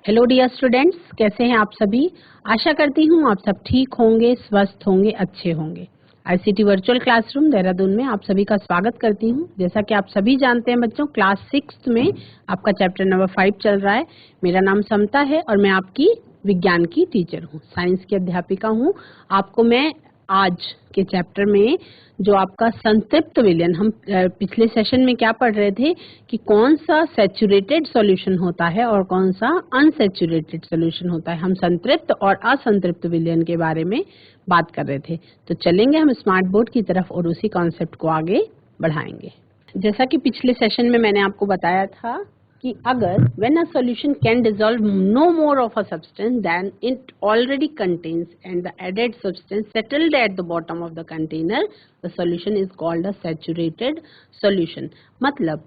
Hello dear students, कैसे हैं आप सभी। आशा करती हूँ आप सब ठीक होंगे, स्वस्थ होंगे, अच्छे होंगे। आईसीटी वर्चुअल क्लासरूम देहरादून में आप सभी का स्वागत करती हूँ। जैसा कि आप सभी जानते हैं बच्चों, क्लास 6 में आपका चैप्टर नंबर 5 चल रहा है। मेरा नाम समता है और मैं आपकी विज्ञान की टीचर हूँ, साइंस की अध्यापिका हूँ। आपको मैं आज के चैप्टर में जो आपका संतृप्त विलयन, हम पिछले सेशन में क्या पढ़ रहे थे कि कौन सा सैचुरेटेड सॉल्यूशन होता है और कौन सा अनसैचुरेटेड सॉल्यूशन होता है। हम संतृप्त और असंतृप्त विलयन के बारे में बात कर रहे थे। तो चलेंगे हम स्मार्ट बोर्ड की तरफ और उसी कॉन्सेप्ट को आगे बढ़ाएंगे। जैसा कि पिछले सेशन में मैंने आपको बताया था कि अगर when a solution can dissolve no more of a substance than it already contains and the added substance settled at the bottom of the container, the solution is called a saturated solution। मतलब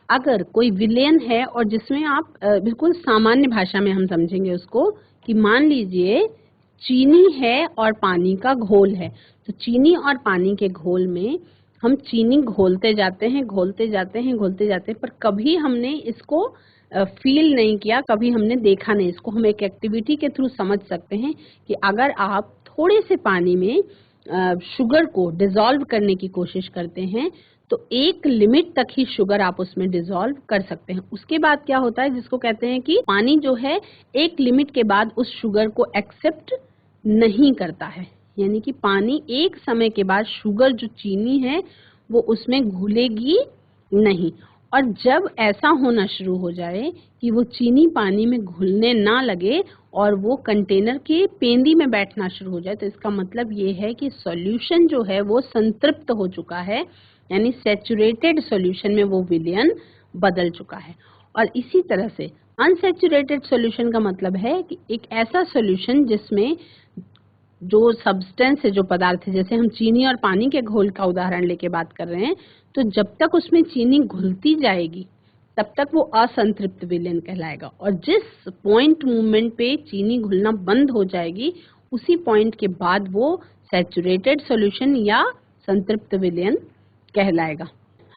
अगर कोई विलयन है और जिसमें आप बिल्कुल सामान्य भाषा में हम समझेंगे उसको कि मान लीजिए चीनी है और पानी का घोल है। तो चीनी और पानी के घोल में हम चीनी घोलते जाते हैं, घोलते जाते हैं, घोलते जाते हैं, पर कभी हमने इसको फील नहीं किया, कभी हमने देखा नहीं। इसको हम एक एक्टिविटी के थ्रू समझ सकते हैं कि अगर आप थोड़े से पानी में शुगर को डिसॉल्व करने की कोशिश करते हैं तो एक लिमिट तक ही शुगर आप उसमें डिसॉल्व कर सकते हैं। उसके बाद क्या होता है, जिसको कहते हैं कि पानी जो है एक लिमिट के बाद उस शुगर को एक्सेप्ट नहीं करता है। यानी कि पानी एक समय के बाद शुगर जो चीनी है वो उसमें घुलेगी नहीं। और जब ऐसा होना शुरू हो जाए कि वो चीनी पानी में घुलने ना लगे और वो कंटेनर के पेंदी में बैठना शुरू हो जाए, तो इसका मतलब ये है कि सॉल्यूशन जो है वो संतृप्त हो चुका है, यानी सैचुरेटेड सॉल्यूशन में वो विलयन बदल चुका है। और इसी तरह से अनसैचुरेटेड सॉल्यूशन का मतलब है कि एक ऐसा सॉल्यूशन जिसमें जो सब्सटेंस है, जो पदार्थ है, जैसे हम चीनी और पानी के घोल का उदाहरण लेके बात कर रहे हैं, तो जब तक उसमें चीनी घुलती जाएगी तब तक वो असंतृप्त विलयन कहलाएगा। और जिस पॉइंट मूवमेंट पे चीनी घुलना बंद हो जाएगी उसी पॉइंट के बाद वो सैचुरेटेड सॉल्यूशन या संतृप्त विलयन कहलाएगा।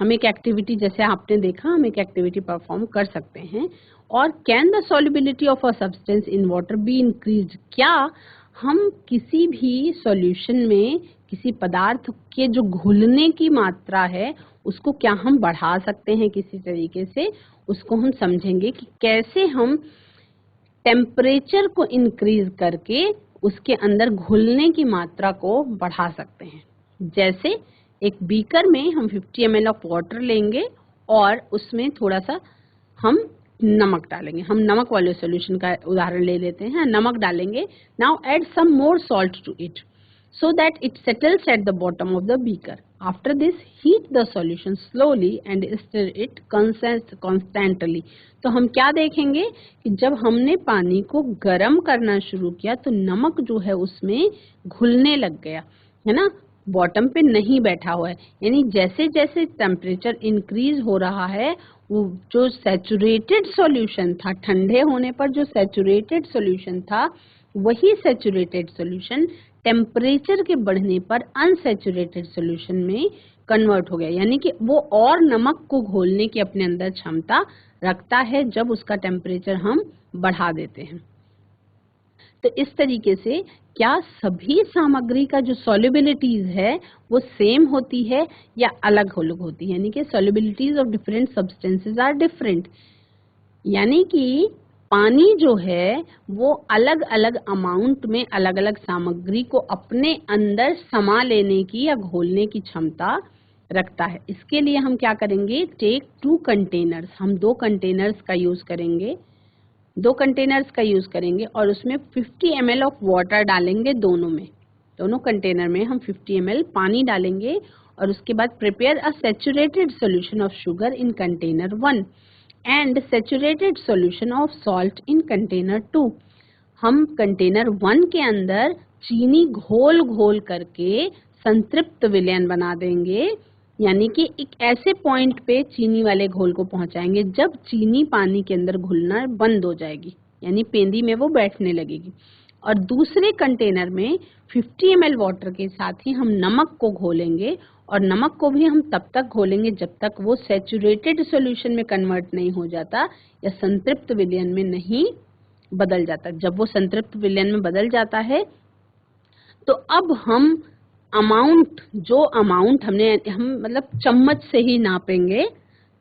हम एक एक्टिविटी, जैसे आपने देखा, हम एक एक्टिविटी परफॉर्म कर सकते हैं। और can the solubility of a substance in water be increased. क्या हम किसी भी सॉल्यूशन में किसी पदार्थ के जो घुलने की मात्रा है उसको क्या हम बढ़ा सकते हैं किसी तरीके से। उसको हम समझेंगे कि कैसे हम टेम्परेचर को इंक्रीज करके उसके अंदर घुलने की मात्रा को बढ़ा सकते हैं। जैसे एक बीकर में हम 50 ml ऑफ वाटर लेंगे और उसमें थोड़ा सा हम नमक डालेंगे। हम नमक वाले सॉल्यूशन का उदाहरण ले लेते हैं। नमक डालेंगे। Now add some more salt to it so that it settles at the bottom of the beaker. After this, heat the solution slowly and stir it constantly. तो हम क्या देखेंगे कि जब हमने पानी को गर्म करना शुरू किया तो नमक जो है उसमें घुलने लग गया, है ना, बॉटम पे नहीं बैठा हुआ है। यानी जैसे जैसे टेम्परेचर इंक्रीज हो रहा है वो जो सैचुरेटेड सॉल्यूशन था, ठंडे होने पर जो सैचुरेटेड सॉल्यूशन था, वही सैचुरेटेड सॉल्यूशन टेम्परेचर के बढ़ने पर अनसैचुरेटेड सॉल्यूशन में कन्वर्ट हो गया। यानी कि वो और नमक को घोलने की अपने अंदर क्षमता रखता है जब उसका टेम्परेचर हम बढ़ा देते हैं। तो इस तरीके से क्या सभी सामग्री का जो सॉल्युबिलिटीज है वो सेम होती है या अलग अलग होती है। यानी कि solubilities of different substances are different. यानी कि पानी जो है वो अलग अलग अमाउंट में अलग अलग सामग्री को अपने अंदर समा लेने की या घोलने की क्षमता रखता है। इसके लिए हम क्या करेंगे, टेक 2 कंटेनर्स, हम 2 कंटेनर्स का यूज करेंगे। 2 कंटेनर्स का यूज करेंगे और उसमें 50 ml ऑफ वाटर डालेंगे। दोनों कंटेनर में हम 50 ml पानी डालेंगे और उसके बाद prepare a saturated solution of sugar in container 1 and saturated solution of salt in container 2। हम कंटेनर 1 के अंदर चीनी घोल घोल करके संतृप्त विलयन बना देंगे। यानी कि एक ऐसे पॉइंट पे चीनी वाले घोल को पहुंचाएंगे जब चीनी पानी के अंदर घुलना बंद हो जाएगी, यानी पेंदी में वो बैठने लगेगी। और दूसरे कंटेनर में 50 ml वाटर के साथ ही हम नमक को घोलेंगे और नमक को भी हम तब तक घोलेंगे जब तक वो सैचुरेटेड सॉल्यूशन में कन्वर्ट नहीं हो जाता या संतृप्त विलयन में नहीं बदल जाता है। जब वो संतृप्त विलयन में बदल जाता है तो अब हम जो अमाउंट हम मतलब चम्मच से ही नापेंगे,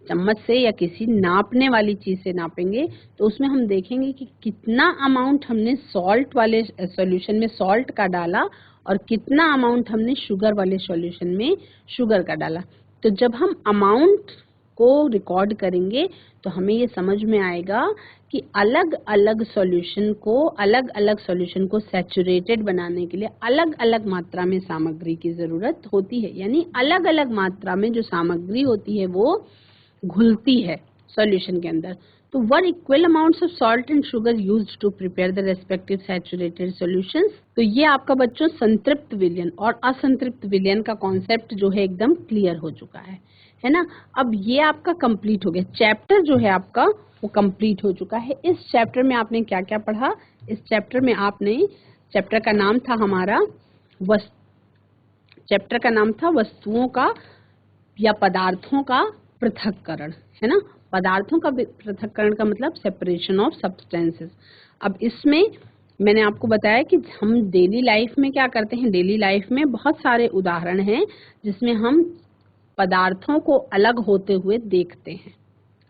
चम्मच से या किसी नापने वाली चीज से नापेंगे, तो उसमें हम देखेंगे कि कितना अमाउंट हमने सॉल्ट वाले सॉल्यूशन में सॉल्ट का डाला और कितना अमाउंट हमने शुगर वाले सॉल्यूशन में शुगर का डाला। तो जब हम अमाउंट को रिकॉर्ड करेंगे तो हमें ये समझ में आएगा कि अलग अलग सॉल्यूशन को सैचुरेटेड बनाने के लिए अलग अलग मात्रा में सामग्री की जरूरत होती है। यानी अलग अलग मात्रा में जो सामग्री होती है वो घुलती है सॉल्यूशन के अंदर। तो were equal amounts of salt and sugar used to prepare the respective saturated solutions. तो ये आपका बच्चों संतृप्त विलयन और असंतृप्त विलयन का कॉन्सेप्ट जो है एकदम क्लियर हो चुका है ना। अब ये आपका कंप्लीट हो गया, चैप्टर जो है आपका वो कंप्लीट हो चुका है। इस चैप्टर में आपने क्या क्या पढ़ा? इस चैप्टर में आपने, चैप्टर का नाम था हमारा वस्तुओं का या पदार्थों का पृथक्करण, है ना। पदार्थों का पृथक्करण का मतलब सेपरेशन ऑफ सब्सटेंसेस। अब इसमें मैंने आपको बताया कि हम डेली लाइफ में क्या करते हैं। डेली लाइफ में बहुत सारे उदाहरण हैं जिसमें हम पदार्थों को अलग होते हुए देखते हैं,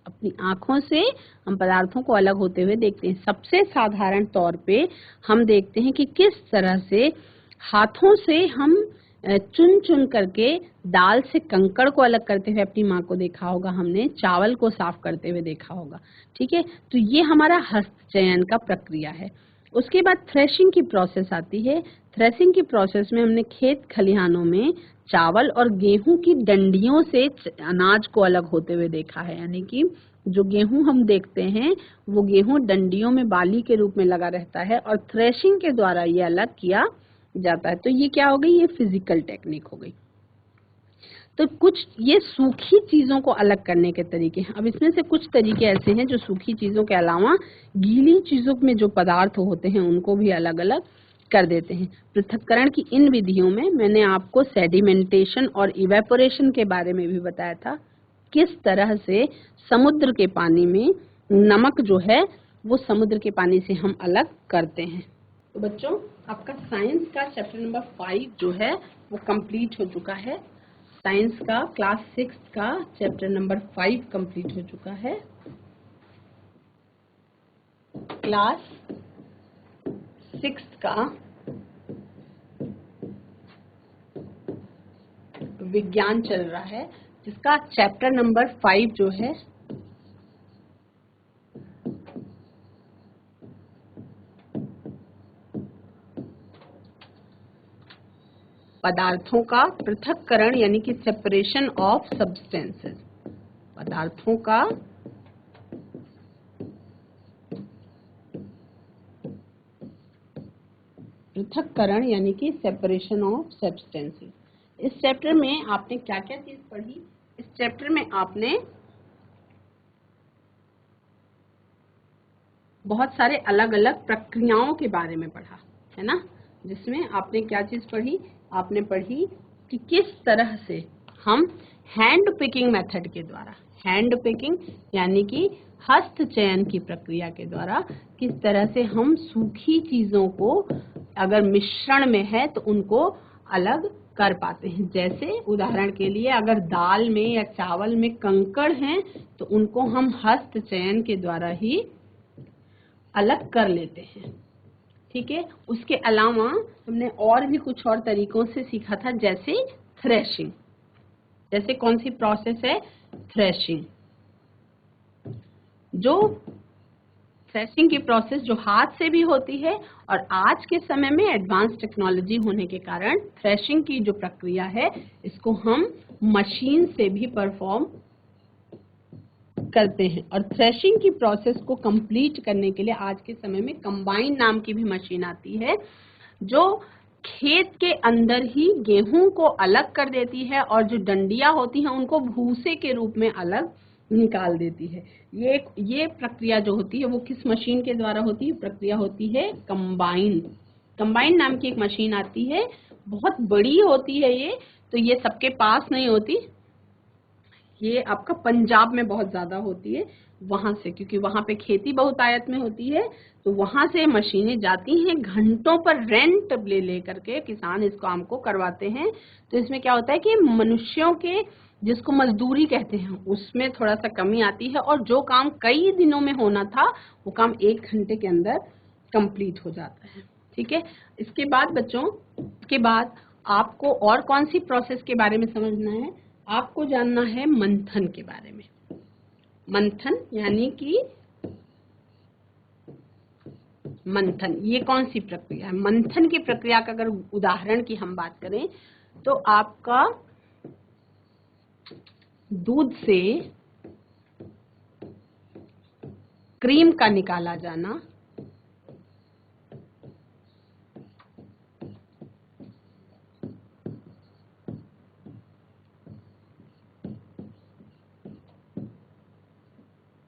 अपनी आंखों से हम पदार्थों को अलग होते हुए देखते हैं। सबसे साधारण तौर पे हम देखते हैं कि किस तरह से हाथों से हम चुन चुन करके दाल से कंकड़ को अलग करते हुए अपनी माँ को देखा होगा, हमने चावल को साफ करते हुए देखा होगा, ठीक है। तो ये हमारा हस्तचयन का प्रक्रिया है। उसके बाद थ्रेशिंग की प्रोसेस आती है। थ्रेशिंग की प्रोसेस में हमने खेत खलिहानों में चावल और गेहूं की डंडियों से अनाज को अलग होते हुए देखा है। यानी कि जो गेहूं हम देखते हैं वो गेहूं डंडियों में बाली के रूप में लगा रहता है और थ्रेशिंग के द्वारा ये अलग किया जाता है। तो ये क्या हो गई? ये फिजिकल टेक्निक हो गई। तो कुछ ये सूखी चीजों को अलग करने के तरीके हैं। अब इसमें से कुछ तरीके ऐसे हैं जो सूखी चीजों के अलावा गीली चीजों में जो पदार्थ होते हैं उनको भी अलग अलग कर देते हैं। पृथक्करण की इन विधियों में मैंने आपको सेडिमेंटेशन और इवेपोरेशन के बारे में भी बताया था, किस तरह से समुद्र के पानी में नमक जो है वो समुद्र के पानी से हम अलग करते हैं। तो बच्चों आपका साइंस का चैप्टर नंबर 5 जो है वो कंप्लीट हो चुका है। साइंस का क्लास 6 का चैप्टर नंबर 5 कंप्लीट हो चुका है। क्लास 6 का विज्ञान चल रहा है जिसका चैप्टर नंबर 5 जो है पदार्थों का पृथक्करण यानी कि सेपरेशन ऑफ सब्सटेंसेस। पदार्थों का पृथक्करण यानी कि सेपरेशन ऑफ सब्सटेंसेस। इस चैप्टर में आपने क्या क्या चीज पढ़ी? इस चैप्टर में आपने बहुत सारे अलग अलग प्रक्रियाओं के बारे में पढ़ा, है ना। जिसमें आपने क्या चीज पढ़ी? आपने पढ़ी कि किस तरह से हम हैंड पिकिंग मेथड के द्वारा, हैंड पिकिंग यानी कि हस्त चयन की प्रक्रिया के द्वारा किस तरह से हम सूखी चीजों को अगर मिश्रण में है तो उनको अलग कर पाते हैं। जैसे उदाहरण के लिए अगर दाल में या चावल में कंकड़ हैं तो उनको हम हस्त चयन के द्वारा ही अलग कर लेते हैं, ठीक है। उसके अलावा हमने और भी कुछ और तरीकों से सीखा था, जैसे थ्रेशिंग। जैसे कौन सी प्रोसेस है? थ्रेशिंग। जो थ्रेशिंग की प्रोसेस जो हाथ से भी होती है और आज के समय में एडवांस टेक्नोलॉजी होने के कारण थ्रेशिंग की जो प्रक्रिया है इसको हम मशीन से भी परफॉर्म करते हैं। और थ्रेशिंग की प्रोसेस को कंप्लीट करने के लिए आज के समय में कंबाइन नाम की भी मशीन आती है जो खेत के अंदर ही गेहूं को अलग कर देती है और जो डंडियां होती हैं उनको भूसे के रूप में अलग निकाल देती है। ये प्रक्रिया जो होती है वो किस मशीन के द्वारा होती है? प्रक्रिया होती है कंबाइन। कंबाइन नाम की एक मशीन आती है, बहुत बड़ी होती है ये, तो ये सबके पास नहीं होती, ये आपका पंजाब में बहुत ज्यादा होती है, वहां से, क्योंकि वहां पे खेती बहुतायत में होती है, तो वहां से मशीनें जाती हैं, घंटों पर रेंट ले लेकर के किसान इस काम को करवाते हैं। तो इसमें क्या होता है कि मनुष्यों के, जिसको मजदूरी कहते हैं, उसमें थोड़ा सा कमी आती है, और जो काम कई दिनों में होना था वो काम 1 घंटे के अंदर कंप्लीट हो जाता है। ठीक है। इसके बाद बच्चों, के बाद आपको और कौन सी प्रोसेस के बारे में समझना है? आपको जानना है मंथन के बारे में। मंथन यानी कि मंथन, ये कौन सी प्रक्रिया है? मंथन की प्रक्रिया का अगर उदाहरण की हम बात करें तो आपका दूध से क्रीम का निकाला जाना,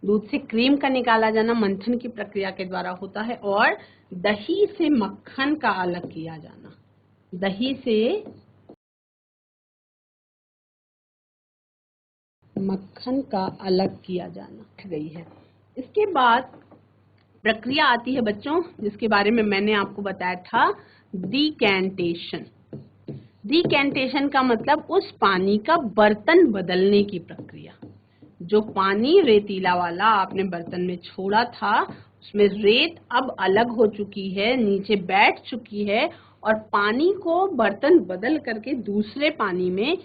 दूध से क्रीम का निकाला जाना मंथन की प्रक्रिया के द्वारा होता है। और दही से मक्खन का अलग किया जाना, दही से मक्खन का अलग किया जाना गई है। इसके बाद प्रक्रिया आती है बच्चों, जिसके बारे में मैंने आपको बताया था, डिकैंटेशन। डिकैंटेशन का मतलब उस पानी का बर्तन बदलने की प्रक्रिया। जो पानी रेतीला वाला आपने बर्तन में छोड़ा था, उसमें रेत अब अलग हो चुकी है, नीचे बैठ चुकी है, और पानी को बर्तन बदल करके दूसरे पानी में,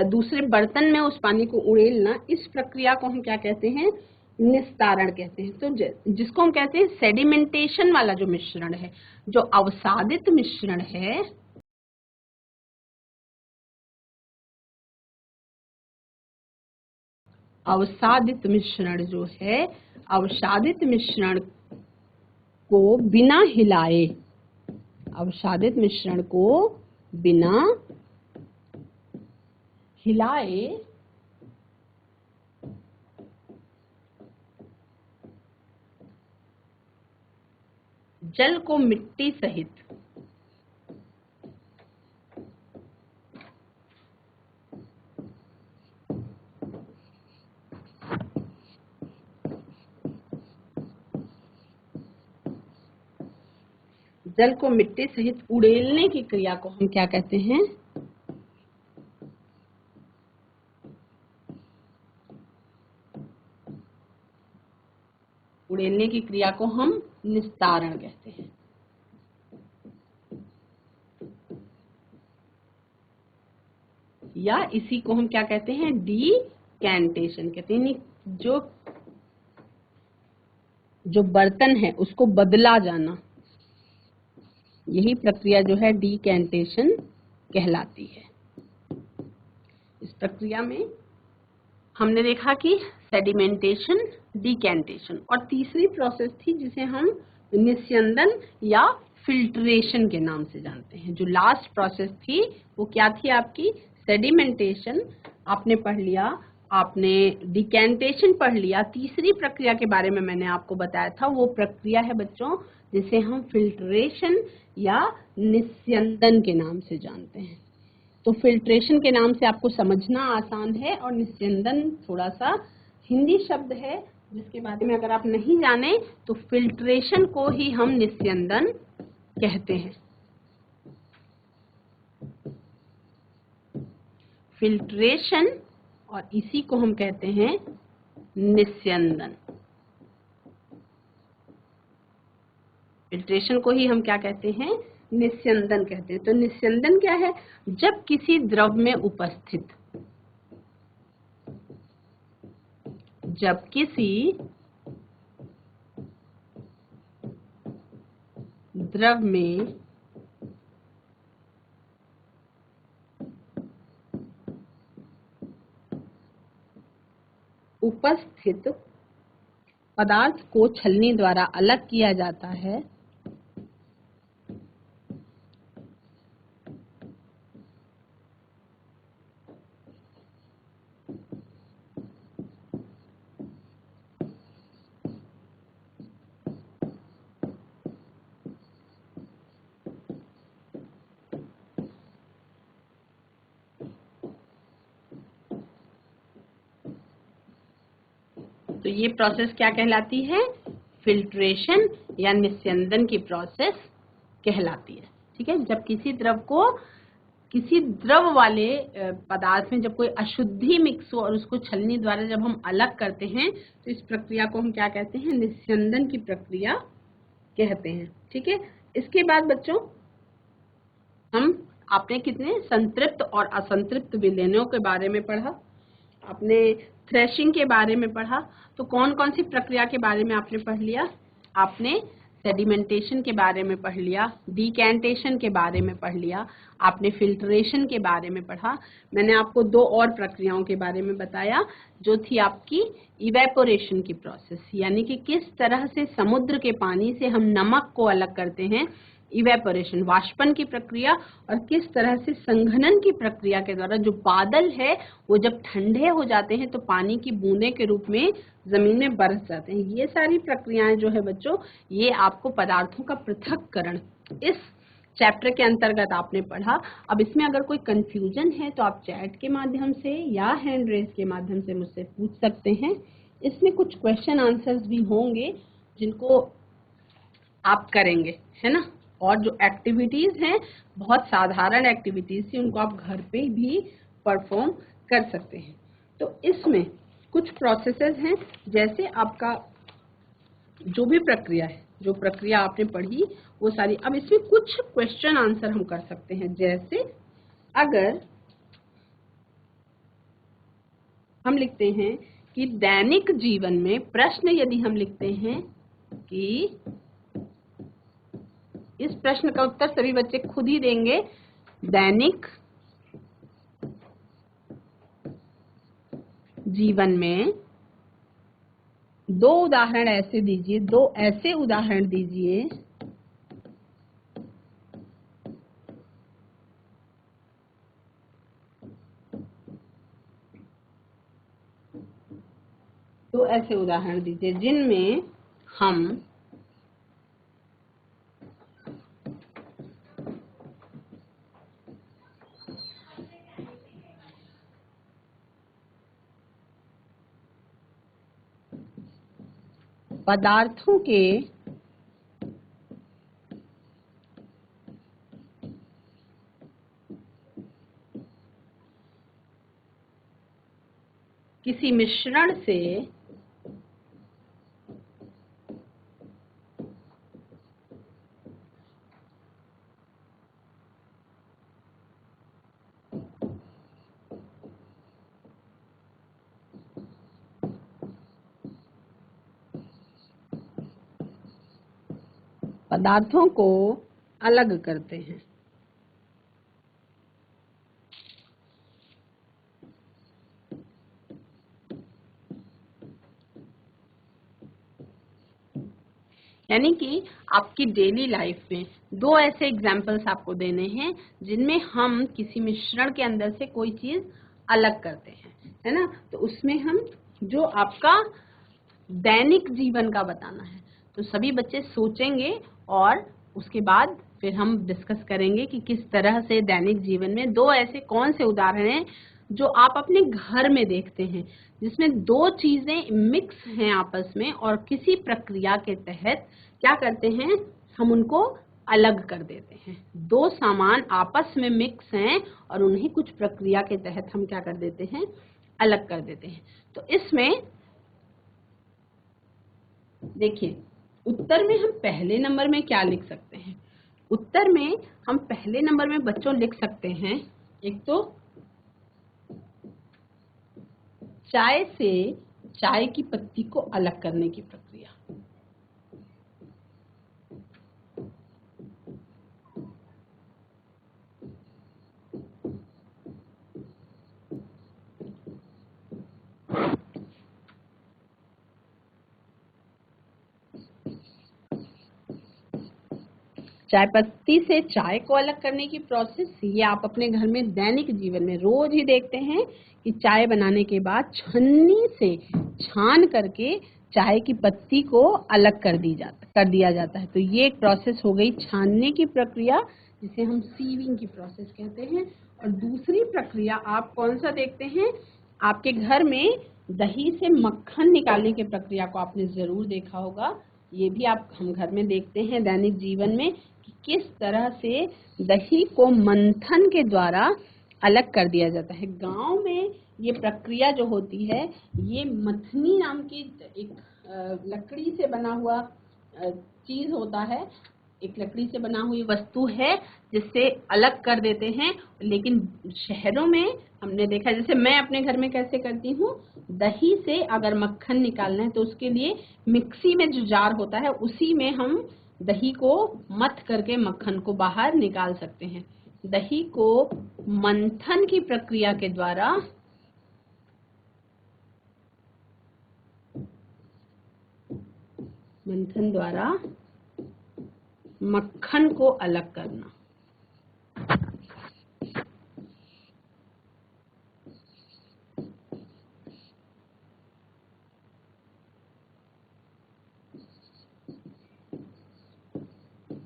दूसरे बर्तन में उस पानी को उड़ेलना, इस प्रक्रिया को हम क्या कहते हैं? निस्तारण कहते हैं। तो जिसको हम कहते हैं सेडिमेंटेशन वाला जो मिश्रण है, जो अवसादित मिश्रण है, अवसादित मिश्रण जो है, अवसादित मिश्रण को बिना हिलाए, अवसादित मिश्रण को बिना हिलाए जल को मिट्टी सहित जल को मिट्टी सहित उड़ेलने की क्रिया को हम क्या कहते हैं? उड़ेलने की क्रिया को हम निस्तारण कहते हैं। या इसी को हम क्या कहते हैं? डीकैंटेशन कहते हैं। जो बर्तन है उसको बदला जाना, यही प्रक्रिया जो है डीकैंटेशन कहलाती है। इस प्रक्रिया में हमने देखा कि सेडिमेंटेशन, डीकैंटेशन, और तीसरी प्रोसेस थी जिसे हम निस्यंदन या फिल्ट्रेशन के नाम से जानते हैं। जो लास्ट प्रोसेस थी वो क्या थी आपकी? सेडिमेंटेशन आपने पढ़ लिया, आपने डिकैंटेशन पढ़ लिया। तीसरी प्रक्रिया के बारे में मैंने आपको बताया था, वो प्रक्रिया है बच्चों जिसे हम फिल्ट्रेशन या निस्यंदन के नाम से जानते हैं। तो फिल्ट्रेशन के नाम से आपको समझना आसान है, और निस्यंदन थोड़ा सा हिंदी शब्द है जिसके बारे में अगर आप नहीं जाने तो फिल्ट्रेशन को ही हम निस्यंदन कहते हैं। फिल्ट्रेशन, और इसी को हम कहते हैं निस्यंदन। फिल्ट्रेशन को ही हम क्या कहते हैं? निस्यंदन कहते हैं। तो निस्यंदन क्या है? जब किसी द्रव में उपस्थित, जब किसी द्रव में उपस्थित पदार्थ को छलनी द्वारा अलग किया जाता है, तो ये प्रोसेस क्या कहलाती है? फिल्ट्रेशन या निस्यंदन की प्रोसेस कहलाती है। ठीक है, जब किसी द्रव वाले पदार्थ में जब कोई अशुद्धि मिक्स हो और उसको छलनी द्वारा जब हम अलग करते हैं तो इस प्रक्रिया को हम क्या कहते हैं? निस्यंदन की प्रक्रिया कहते हैं। ठीक है, इसके बाद बच्चों आपने कितने संतृप्त और असंतृप्त विलयनों के बारे में पढ़ा, आपने थ्रेशिंग के बारे में पढ़ा। तो कौन कौन सी प्रक्रिया के बारे में आपने पढ़ लिया? आपने सेडिमेंटेशन के बारे में पढ़ लिया, डिकैंटेशन के बारे में पढ़ लिया, आपने फिल्ट्रेशन के बारे में पढ़ा। मैंने आपको 2 और प्रक्रियाओं के बारे में बताया जो थी आपकी इवेपोरेशन की प्रोसेस, यानी कि किस तरह से समुद्र के पानी से हम नमक को अलग करते हैं, इवेपोरेशन वाष्पन की प्रक्रिया, और किस तरह से संघनन की प्रक्रिया के द्वारा जो बादल है वो जब ठंडे हो जाते हैं तो पानी की बूंदे के रूप में जमीन में बरस जाते हैं। ये सारी प्रक्रियाएं जो है बच्चों, ये आपको पदार्थों का पृथक्करण इस चैप्टर के अंतर्गत आपने पढ़ा। अब इसमें अगर कोई कंफ्यूजन है तो आप चैट के माध्यम से या हैंड रेज के माध्यम से मुझसे पूछ सकते हैं। इसमें कुछ क्वेश्चन आंसर्स भी होंगे जिनको आप करेंगे, है ना। और जो एक्टिविटीज हैं बहुत साधारण एक्टिविटीज थी, उनको आप घर पे भी परफॉर्म कर सकते हैं। तो इसमें कुछ प्रोसेसेस हैं, जैसे आपका जो भी प्रक्रिया है, जो प्रक्रिया आपने पढ़ी वो सारी। अब इसमें कुछ क्वेश्चन आंसर हम कर सकते हैं, जैसे अगर हम लिखते हैं कि दैनिक जीवन में, प्रश्न यदि हम लिखते हैं कि, इस प्रश्न का उत्तर सभी बच्चे खुद ही देंगे, दैनिक जीवन में 2 उदाहरण ऐसे दीजिए, 2 ऐसे उदाहरण दीजिए जिनमें हम पदार्थों के किसी मिश्रण से पदार्थों को अलग करते हैं। यानी कि आपकी डेली लाइफ में 2 ऐसे एग्जाम्पल्स आपको देने हैं जिनमें हम किसी मिश्रण के अंदर से कोई चीज अलग करते हैं, है ना। तो उसमें हम जो आपका दैनिक जीवन का बताना है, तो सभी बच्चे सोचेंगे और उसके बाद फिर हम डिस्कस करेंगे कि किस तरह से दैनिक जीवन में 2 ऐसे कौन से उदाहरण हैं जो आप अपने घर में देखते हैं, जिसमें 2 चीजें मिक्स हैं आपस में और किसी प्रक्रिया के तहत क्या करते हैं, हम उनको अलग कर देते हैं। 2 सामान आपस में मिक्स हैं और उन्हें कुछ प्रक्रिया के तहत हम क्या कर देते हैं, अलग कर देते हैं। तो इसमें देखिए, उत्तर में हम पहले नंबर में क्या लिख सकते हैं? उत्तर में हम पहले नंबर में बच्चों लिख सकते हैं, एक तो चाय से चाय की पत्ती को अलग करने की प्रक्रिया। चाय पत्ती से चाय को अलग करने की प्रोसेस, ये आप अपने घर में दैनिक जीवन में रोज ही देखते हैं कि चाय बनाने के बाद छन्नी से छान करके चाय की पत्ती को अलग कर दिया जाता है। तो ये एक प्रोसेस हो गई छानने की प्रक्रिया, जिसे हम सीविंग की प्रोसेस कहते हैं। और दूसरी प्रक्रिया आप कौन सा देखते हैं, आपके घर में दही से मक्खन निकालने की प्रक्रिया को आपने जरूर देखा होगा। ये भी हम घर में देखते हैं दैनिक जीवन में कि किस तरह से दही को मंथन के द्वारा अलग कर दिया जाता है। गांव में ये प्रक्रिया जो होती है, ये मथनी नाम की एक लकड़ी से बना हुआ चीज होता है, एक लकड़ी से बना हुई वस्तु है जिससे अलग कर देते हैं। लेकिन शहरों में हमने देखा, जैसे मैं अपने घर में कैसे करती हूँ, दही से अगर मक्खन निकालना है तो उसके लिए मिक्सी में जो जार होता है उसी में हम दही को मथ करके मक्खन को बाहर निकाल सकते हैं। दही को मंथन की प्रक्रिया के द्वारा मक्खन को अलग करना।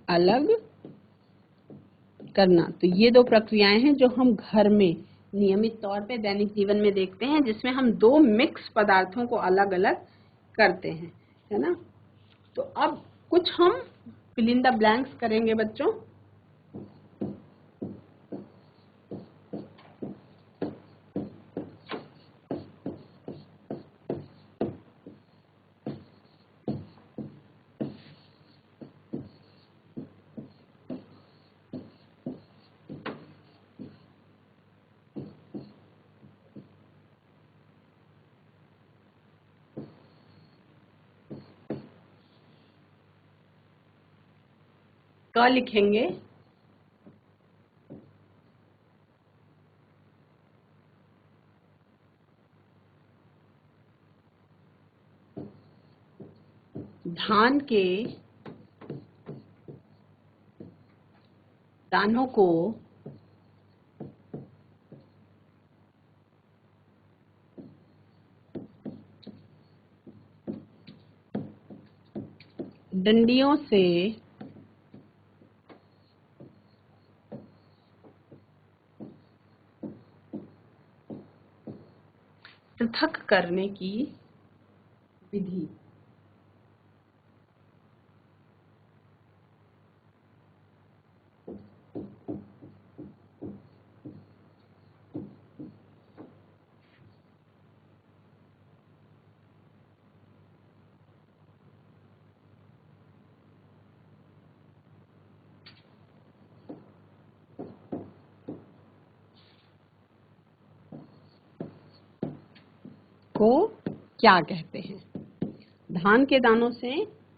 अलग करना। तो ये दो प्रक्रियाएं हैं जो हम घर में नियमित तौर पे दैनिक जीवन में देखते हैं, जिसमें हम दो मिक्स पदार्थों को अलग अलग करते हैं, है ना। तो अब कुछ हम फिल इन द ब्लैंक्स करेंगे बच्चों। क लिखेंगे, धान के दानों को डंडियों से पृथक करने की विधि। को क्या कहते हैं? धान के दानों से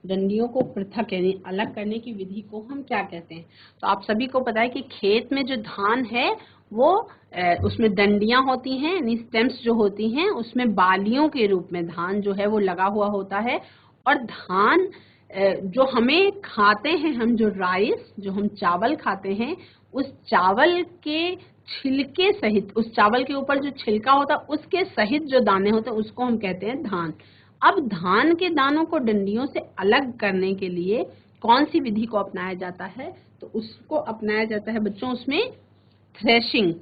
डंडियों को पृथक यानी अलग करने की विधि को हम क्या कहते हैं? तो आप सभी को पता है कि खेत में जो धान है वो उसमें डंडियां होती हैं, यानी स्टेम्स जो होती हैं, उसमें बालियों के रूप में धान जो है वो लगा हुआ होता है। और धान जो हमें खाते हैं, हम जो राइस, जो हम चावल खाते हैं, उस चावल के छिलके सहित, उस चावल के ऊपर जो छिलका होता है उसके सहित जो दाने होते हैं उसको हम कहते हैं धान। अब धान के दानों को डंडियों से अलग करने के लिए कौन सी विधि को अपनाया जाता है? तो उसको अपनाया जाता है बच्चों उसमें थ्रेशिंग।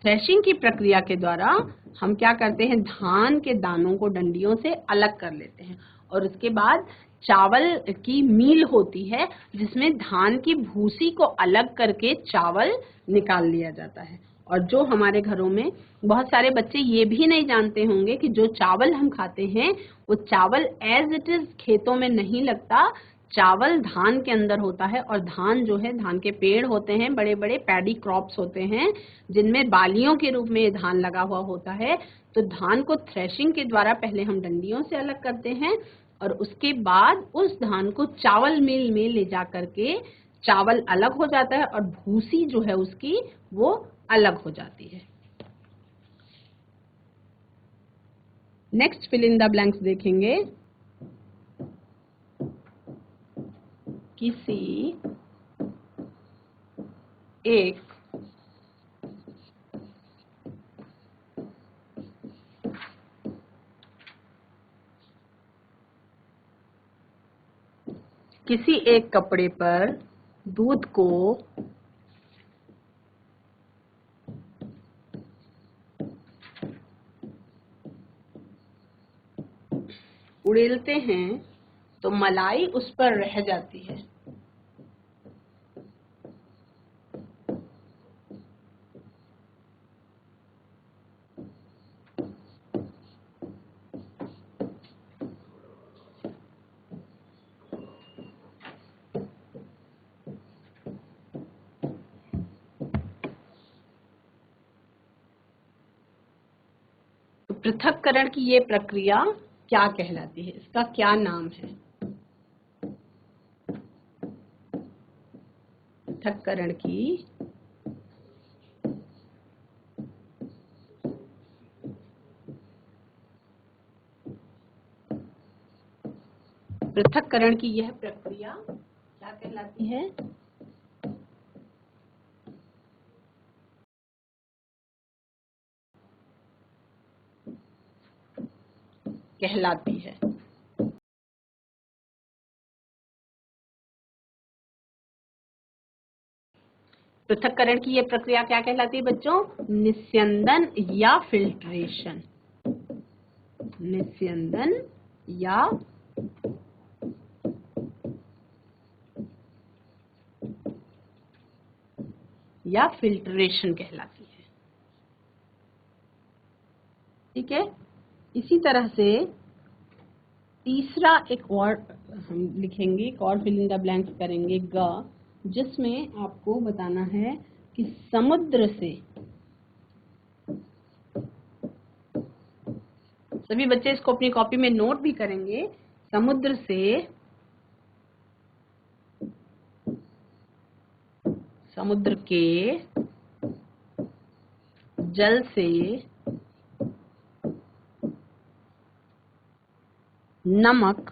थ्रेशिंग की प्रक्रिया के द्वारा हम क्या करते हैं, धान के दानों को डंडियों से अलग कर लेते हैं और उसके बाद चावल की मील होती है जिसमें धान की भूसी को अलग करके चावल निकाल लिया जाता है। और जो हमारे घरों में बहुत सारे बच्चे ये भी नहीं जानते होंगे कि जो चावल हम खाते हैं वो चावल एज इट इज खेतों में नहीं लगता, चावल धान के अंदर होता है। और धान जो है, धान के पेड़ होते हैं, बड़े बड़े पैडी क्रॉप्स होते हैं जिनमें बालियों के रूप में ये धान लगा हुआ होता है। तो धान को थ्रेशिंग के द्वारा पहले हम डंडियों से अलग करते हैं और उसके बाद उस धान को चावल मिल में ले जा करके चावल अलग हो जाता है और भूसी जो है उसकी वो अलग हो जाती है। Next fill in the blanks देखेंगे। किसी एक कपड़े पर दूध को उड़ेलते हैं तो मलाई उस पर रह जाती है। तो पृथक्करण की ये प्रक्रिया क्या कहलाती है, इसका क्या नाम है? पृथक्करण की यह प्रक्रिया क्या कहलाती है? कहलाती है। पृथक्करण की ये प्रक्रिया क्या कहलाती है बच्चों? निस्यंदन या फिल्ट्रेशन। निस्यंदन या फिल्ट्रेशन कहलाती है। ठीक है, इसी तरह से तीसरा एक और हम लिखेंगे, एक और फिल इन द ब्लैंक्स करेंगे ग, जिसमें आपको बताना है कि समुद्र से, सभी बच्चे इसको अपनी कॉपी में नोट भी करेंगे, समुद्र से, समुद्र के जल से नमक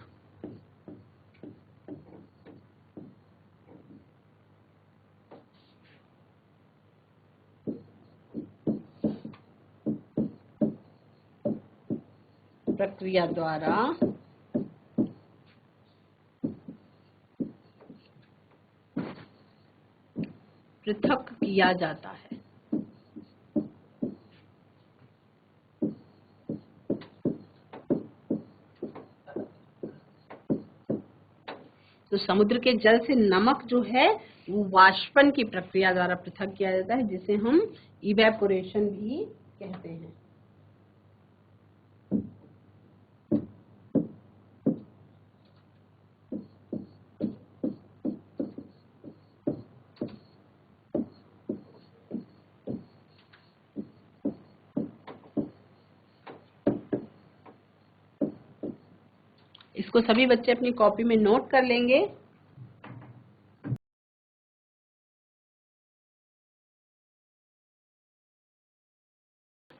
प्रक्रिया द्वारा पृथक किया जाता है। तो समुद्र के जल से नमक जो है वो वाष्पन की प्रक्रिया द्वारा पृथक किया जाता है, जिसे हम इवेपोरेशन भी कहते हैं। इसको सभी बच्चे अपनी कॉपी में नोट कर लेंगे।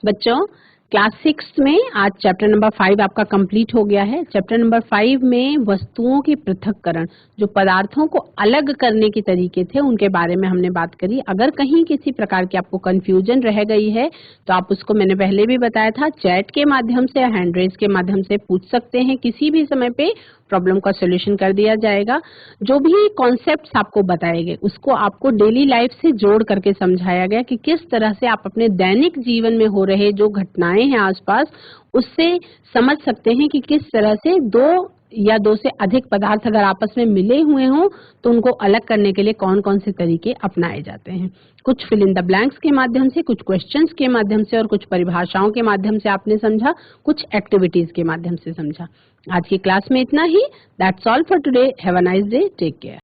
बच्चों, क्लास 6 में आज चैप्टर नंबर 5 आपका कंप्लीट हो गया है। चैप्टर नंबर 5 में वस्तुओं के पृथक्करण, जो पदार्थों को अलग करने के तरीके थे, उनके बारे में हमने बात करी। अगर कहीं किसी प्रकार की आपको कंफ्यूजन रह गई है तो आप उसको, मैंने पहले भी बताया था, चैट के माध्यम से या हैंड रेज के माध्यम से पूछ सकते हैं। किसी भी समय पे प्रॉब्लम का सोल्यूशन कर दिया जाएगा। जो भी कॉन्सेप्ट्स आपको बताए गए उसको आपको डेली लाइफ से जोड़ करके समझाया गया कि किस तरह से आप अपने दैनिक जीवन में हो रहे जो घटनाएं हैं आसपास, उससे समझ सकते हैं कि किस तरह से दो या दो से अधिक पदार्थ अगर आपस में मिले हुए हों तो उनको अलग करने के लिए कौन कौन से तरीके अपनाए जाते हैं। कुछ फिल इन द ब्लैंक्स के माध्यम से, कुछ क्वेश्चंस के माध्यम से और कुछ परिभाषाओं के माध्यम से आपने समझा, कुछ एक्टिविटीज के माध्यम से समझा। आज की क्लास में इतना ही। That's all for today. Have a nice day. Take care.